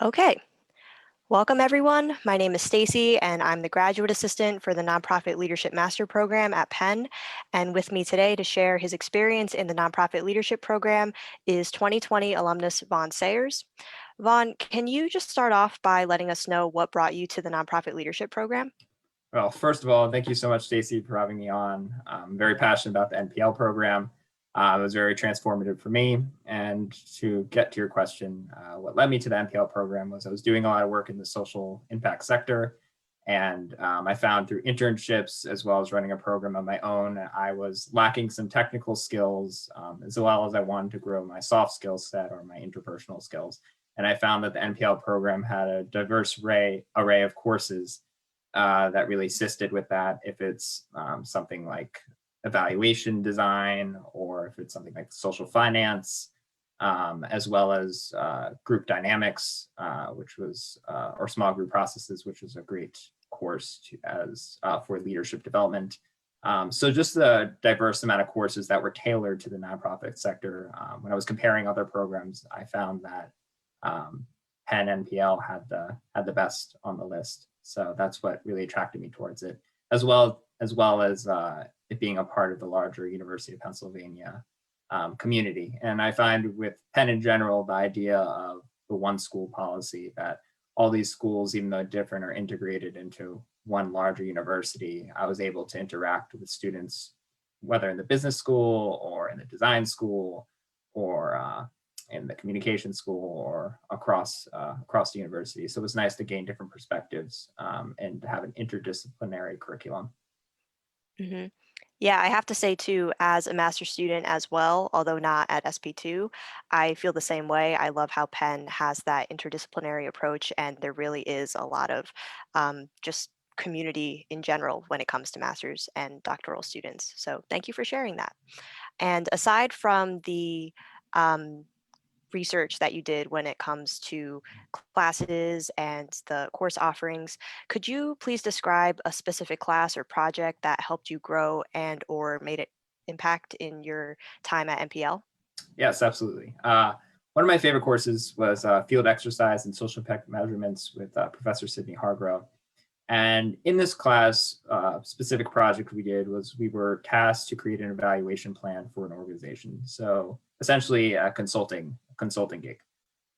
Okay, welcome everyone. My name is Stacy and I'm the graduate assistant for the Nonprofit Leadership Master Program at Penn. And with me today to share his experience in the Nonprofit Leadership Program is 2020 alumnus Vaughn Sayers. Vaughn, can you just start off by letting us know what brought you to the Nonprofit Leadership Program? Well, first of all, thank you so much, Stacy, for having me on. I'm very passionate about the NPL program. It was very transformative for me. And to get to your question, what led me to the NPL program was I was doing a lot of work in the social impact sector. And I found through internships, as well as running a program of my own, I was lacking some technical skills, as well as I wanted to grow my soft skill set or my interpersonal skills. And I found that the NPL program had a diverse array of courses that really assisted with that. If it's something like evaluation design, or if it's something like social finance, as well as group dynamics, which was, or small group processes, which was a great course for leadership development. So just the diverse amount of courses that were tailored to the nonprofit sector. When I was comparing other programs, I found that Penn NPL had the best on the list. So that's what really attracted me towards it, as well as it being a part of the larger University of Pennsylvania community. And I find with Penn in general, the idea of the one school policy, that all these schools, even though different, are integrated into one larger university. I was able to interact with students, whether in the business school or in the design school or in the communication school or across the university. So it was nice to gain different perspectives and have an interdisciplinary curriculum. Mm-hmm. Yeah, I have to say too, as a master's student as well, although not at SP2, I feel the same way. I love how Penn has that interdisciplinary approach, and there really is a lot of just community in general when it comes to master's and doctoral students. So thank you for sharing that. And aside from the um, research that you did when it comes to classes and the course offerings, could you please describe a specific class or project that helped you grow and or made it impact in your time at NPL? Yes, absolutely. One of my favorite courses was field exercise and social impact measurements with Professor Sydney Hargrove. And in this class, specific project we did was we were tasked to create an evaluation plan for an organization. So essentially a consulting gig.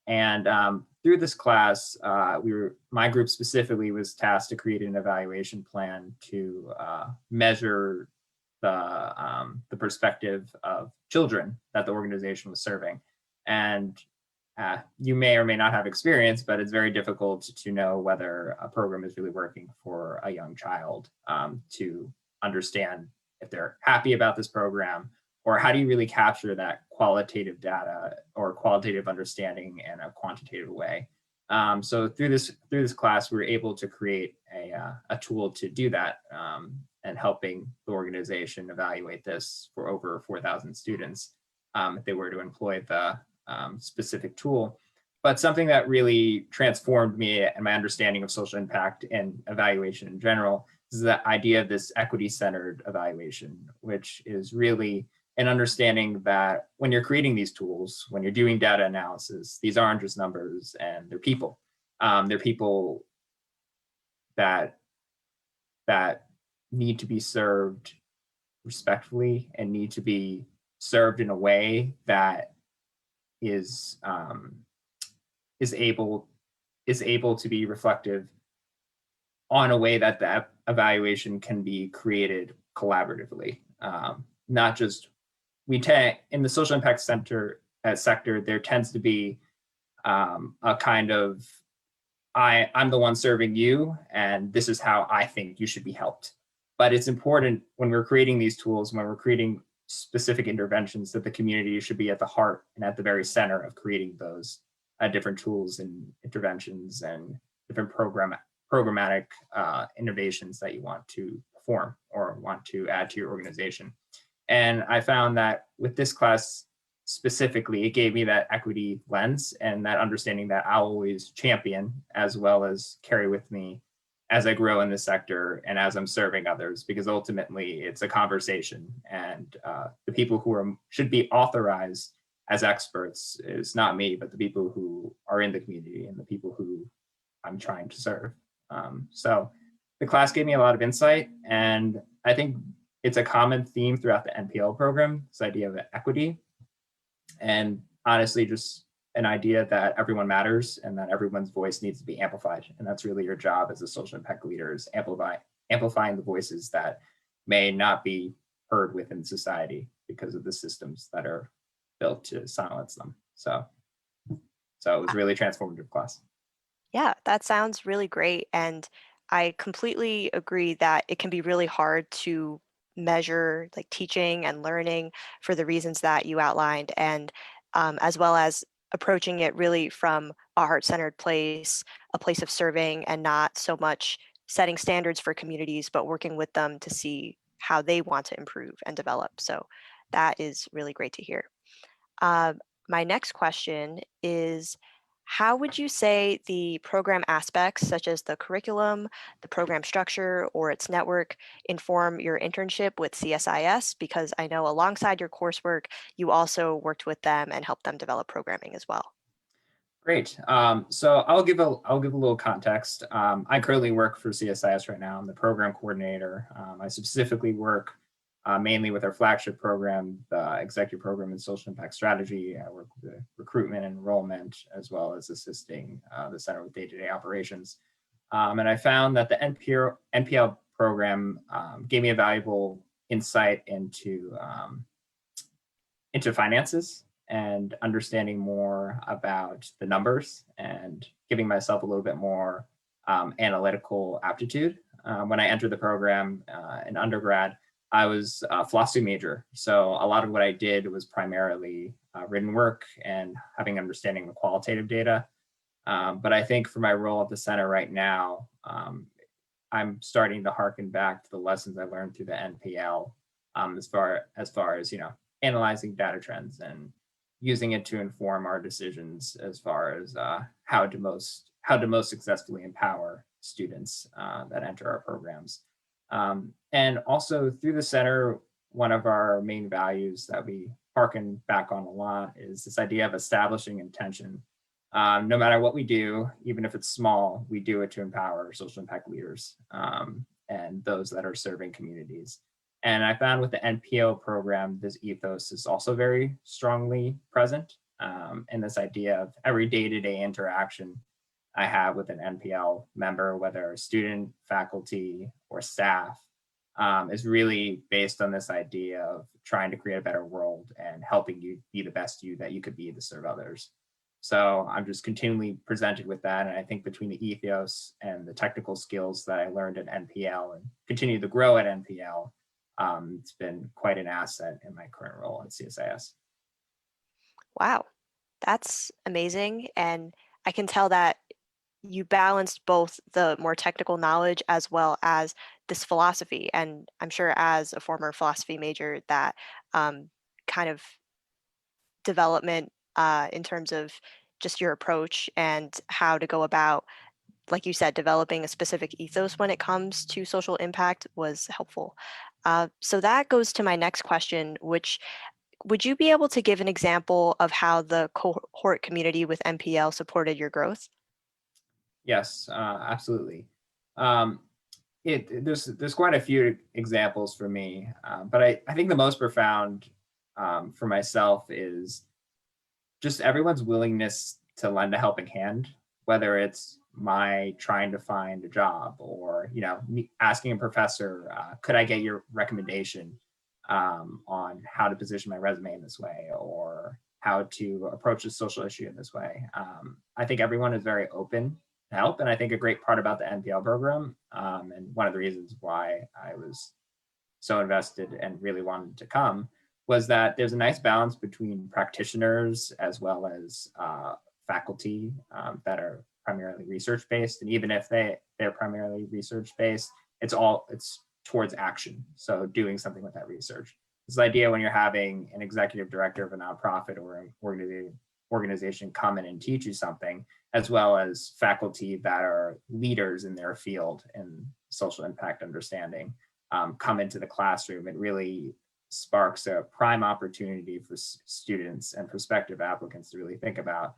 And through this class, my group specifically was tasked to create an evaluation plan to measure the perspective of children that the organization was serving. And you may or may not have experience, but it's very difficult to know whether a program is really working for a young child, to understand if they're happy about this program, or how do you really capture that qualitative data or qualitative understanding in a quantitative way. So through this class, we were able to create a tool to do that, and helping the organization evaluate this for over 4,000 students if they were to employ the specific tool. But something that really transformed me and my understanding of social impact and evaluation in general is the idea of this equity-centered evaluation, which is really an understanding that when you're creating these tools, when you're doing data analysis, these aren't just numbers, and they're people. They're people that need to be served respectfully and need to be served in a way that is able to be reflective on a way that the evaluation can be created collaboratively. Not just in the social impact sector, there tends to be a kind of I'm the one serving you, and this is how I think you should be helped. But it's important when we're creating these tools, when we're creating specific interventions, that the community should be at the heart and at the very center of creating those different tools and interventions and different programmatic innovations that you want to perform or want to add to your organization. And I found that with this class specifically, it gave me that equity lens and that understanding that I'll always champion as well as carry with me as I grow in this sector and as I'm serving others, because ultimately it's a conversation, and the people who should be authorized as experts is not me, but the people who are in the community and the people who I'm trying to serve. So the class gave me a lot of insight, and I think it's a common theme throughout the NPL program, this idea of equity, and honestly, just an idea that everyone matters and that everyone's voice needs to be amplified. And that's really your job as a social impact leader, is amplifying the voices that may not be heard within society because of the systems that are built to silence them. So it was a really transformative class. Yeah, that sounds really great. And I completely agree that it can be really hard to measure like teaching and learning for the reasons that you outlined, and as well as approaching it really from a heart-centered place, a place of serving, and not so much setting standards for communities, but working with them to see how they want to improve and develop. So that is really great to hear. Uh, my next question is, how would you say the program aspects, such as the curriculum, the program structure, or its network, inform your internship with CSIS? Because I know alongside your coursework, you also worked with them and helped them develop programming as well. Great. So I'll give a little context. I currently work for CSIS right now. I'm the program coordinator. I specifically work mainly with our flagship program, the executive program in social impact strategy. I work with the recruitment and enrollment, as well as assisting the center with day-to-day operations. And I found that the NPL program gave me a valuable insight into finances and understanding more about the numbers and giving myself a little bit more analytical aptitude. When I entered the program in undergrad, I was a philosophy major. So a lot of what I did was primarily written work and having understanding of qualitative data. But I think for my role at the center right now, I'm starting to harken back to the lessons I learned through the NPL, as far as analyzing data trends and using it to inform our decisions as far as how to most successfully empower students that enter our programs. And also through the center, one of our main values that we harken back on a lot is this idea of establishing intention. No matter what we do, even if it's small, we do it to empower social impact leaders and those that are serving communities. And I found with the NPO program, this ethos is also very strongly present. And this idea of every day-to-day interaction I have with an NPL member, whether a student, faculty, or staff, is really based on this idea of trying to create a better world and helping you be the best you that you could be to serve others. So I'm just continually presented with that. And I think between the ethos and the technical skills that I learned at NPL and continue to grow at NPL, it's been quite an asset in my current role at CSIS. Wow, that's amazing. And I can tell that you balanced both the more technical knowledge as well as this philosophy. And I'm sure as a former philosophy major, that kind of development in terms of just your approach and how to go about, like you said, developing a specific ethos when it comes to social impact was helpful. So that goes to my next question, which would you be able to give an example of how the cohort community with NPL supported your growth? Yes, absolutely. Um, there's quite a few examples for me, but I think the most profound for myself is just everyone's willingness to lend a helping hand, whether it's my trying to find a job or me asking a professor, could I get your recommendation on how to position my resume in this way or how to approach a social issue in this way. I think everyone is very open to help, and I think a great part about the NPL program, and one of the reasons why I was so invested and really wanted to come, was that there's a nice balance between practitioners as well as faculty that are primarily research based. And even if they're primarily research based, it's towards action. So doing something with that research. This idea when you're having an executive director of a nonprofit or an organization come in and teach you something, as well as faculty that are leaders in their field and social impact understanding, come into the classroom, it really sparks a prime opportunity for students and prospective applicants to really think about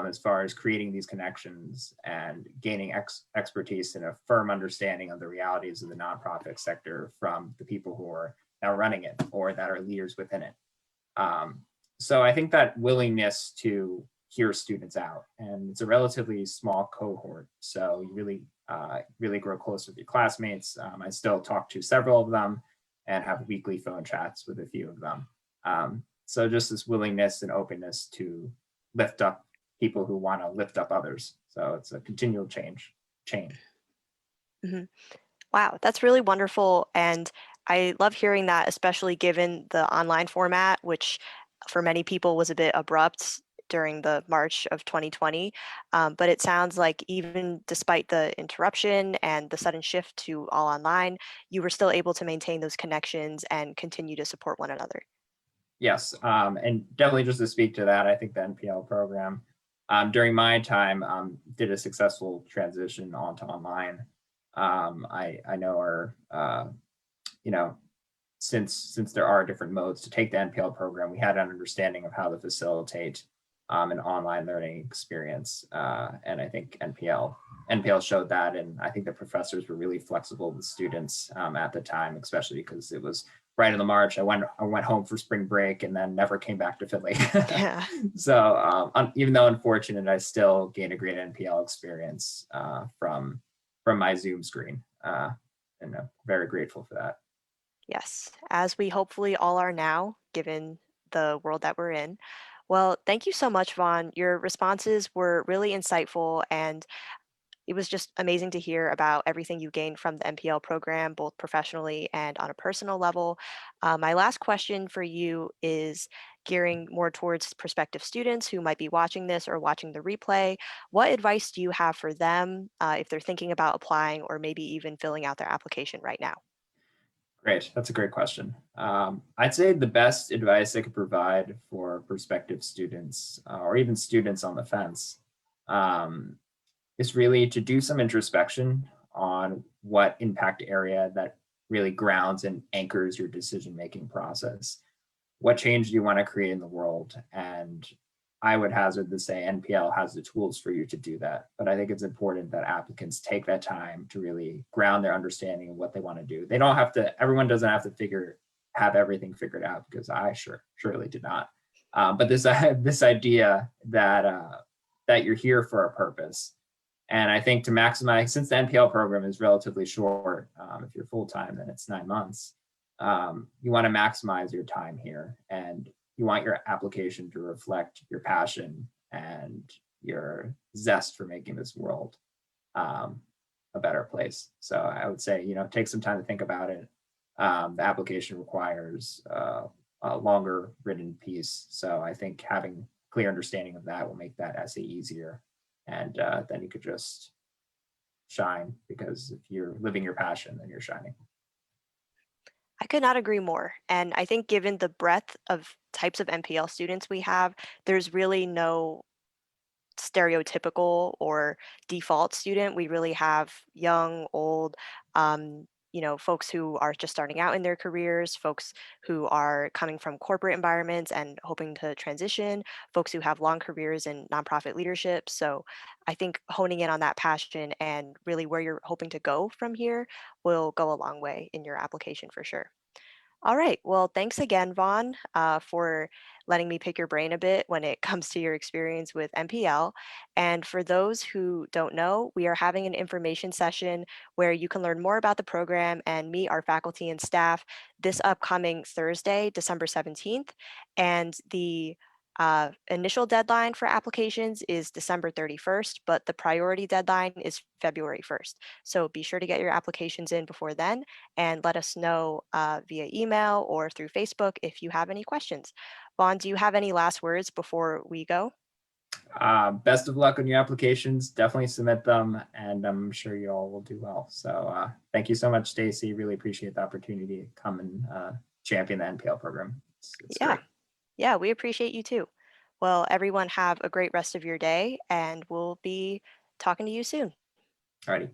as far as creating these connections and gaining expertise and a firm understanding of the realities of the nonprofit sector from the people who are now running it or that are leaders within it. So I think that willingness to hear students out, and it's a relatively small cohort, so you really grow close with your classmates. I still talk to several of them and have weekly phone chats with a few of them. So just this willingness and openness to lift up people who want to lift up others. So it's a continual chain. Mhm. Wow, that's really wonderful. And I love hearing that, especially given the online format, which for many people was a bit abrupt during the March of 2020. But it sounds like even despite the interruption and the sudden shift to all online, you were still able to maintain those connections and continue to support one another. Yes, and definitely just to speak to that, I think the NPL program during my time did a successful transition onto online. I know our, you know, since there are different modes to take the NPL program, we had an understanding of how to facilitate an online learning experience. And I think NPL showed that, and I think the professors were really flexible with students at the time, especially because it was right in the March. I went home for spring break and then never came back to Philly. Yeah. So even though unfortunate, I still gained a great NPL experience from my Zoom screen, and I'm very grateful for that. Yes, as we hopefully all are now, given the world that we're in. Well, thank you so much, Vaughn. Your responses were really insightful, and it was just amazing to hear about everything you gained from the NPL program, both professionally and on a personal level. My last question for you is gearing more towards prospective students who might be watching this or watching the replay. What advice do you have for them if they're thinking about applying or maybe even filling out their application right now? Great. That's a great question. I'd say the best advice I could provide for prospective students or even students on the fence um, is really to do some introspection on what impact area that really grounds and anchors your decision making process. What change do you want to create in the world? And I would hazard to say NPL has the tools for you to do that. But I think it's important that applicants take that time to really ground their understanding of what they want to do. They don't have to, everyone doesn't have to have everything figured out, because I surely did not. But this idea that you're here for a purpose. And I think to maximize, since the NPL program is relatively short, if you're full time, then it's 9 months. You want to maximize your time here, and you want your application to reflect your passion and your zest for making this world a better place. So I would say, take some time to think about it. The application requires a longer written piece. So I think having clear understanding of that will make that essay easier. And then you could just shine, because if you're living your passion, then you're shining. I could not agree more. And I think given the breadth of types of NPL students we have, there's really no stereotypical or default student. We really have young, old, folks who are just starting out in their careers, folks who are coming from corporate environments and hoping to transition, folks who have long careers in nonprofit leadership. So I think honing in on that passion and really where you're hoping to go from here will go a long way in your application for sure. All right. Well, thanks again, Vaughn, for letting me pick your brain a bit when it comes to your experience with NPL. And for those who don't know, we are having an information session where you can learn more about the program and meet our faculty and staff this upcoming Thursday, December 17th. And the initial deadline for applications is December 31st, but the priority deadline is February 1st. So be sure to get your applications in before then and let us know via email or through Facebook if you have any questions. Vaughn, do you have any last words before we go? Best of luck on your applications. Definitely submit them, and I'm sure you all will do well. So thank you so much, Stacy. Really appreciate the opportunity to come and champion the NPL program. It's Yeah, great. yeah, we appreciate you too. Well, everyone have a great rest of your day, and we'll be talking to you soon. Alrighty.